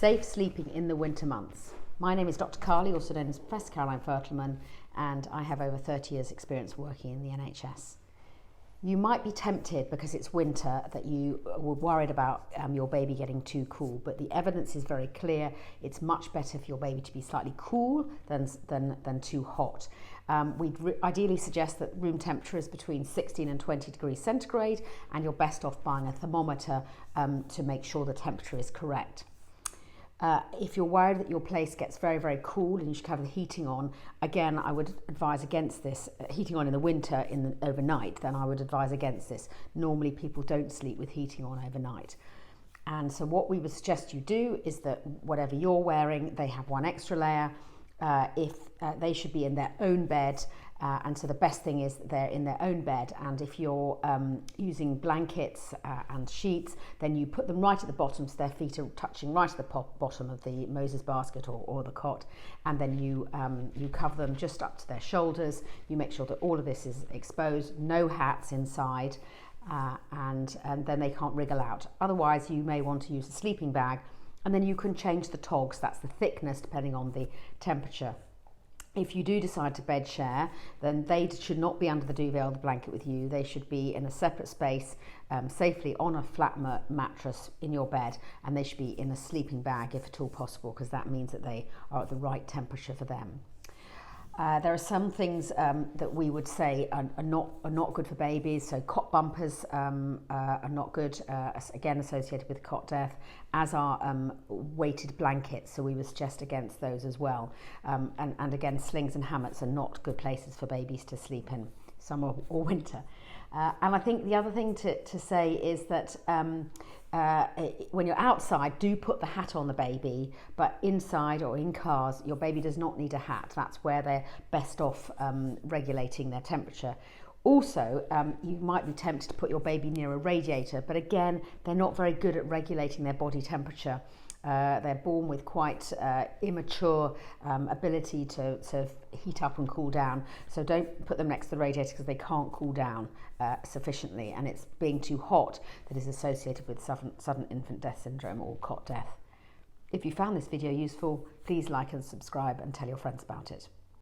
safe sleeping in the winter months. My name is Dr. Carly, also known as Professor Caroline Fertelman, and I have over 30 years experience working in the NHS. You might be tempted because it's winter that you were worried about your baby getting too cool, but the evidence is very clear. It's much better for your baby to be slightly cool than too hot. We'd ideally suggest that room temperature is between 16 and 20 degrees centigrade, and you're best off buying a thermometer to make sure the temperature is correct. If you're worried that your place gets very, very cool and you should have the heating on, again, I would advise against this. Heating on in the winter overnight, then I would advise against this. Normally people don't sleep with heating on overnight. And so what we would suggest you do is that whatever you're wearing, they have one extra layer. They should be in their own bed, and so the best thing is that they're in their own bed, and if you're using blankets and sheets, then you put them right at the bottom so their feet are touching right at the bottom of the Moses basket or the cot, and then you cover them just up to their shoulders. You make sure that all of this is exposed, no hats inside, and then they can't wriggle out. Otherwise you may want to use a sleeping bag, and then you can change the togs, that's the thickness depending on the temperature. If you do decide to bed share, then they should not be under the duvet or the blanket with you. They should be in a separate space, safely on a flat mattress in your bed, and they should be in a sleeping bag if at all possible, because that means that they are at the right temperature for them. There are some things that we would say are not good for babies. So cot bumpers are not good, again associated with cot death, as are weighted blankets. So we would suggest against those as well. And again, slings and hammocks are not good places for babies to sleep in, summer or winter. And I think the other thing to say is that when you're outside, do put the hat on the baby, but inside or in cars, your baby does not need a hat. That's where they're best off regulating their temperature. Also, you might be tempted to put your baby near a radiator, but again, they're not very good at regulating their body temperature. They're born with quite immature ability to heat up and cool down. So don't put them next to the radiator because they can't cool down sufficiently, and it's being too hot that is associated with sudden infant death syndrome or cot death. If you found this video useful, please like and subscribe and tell your friends about it.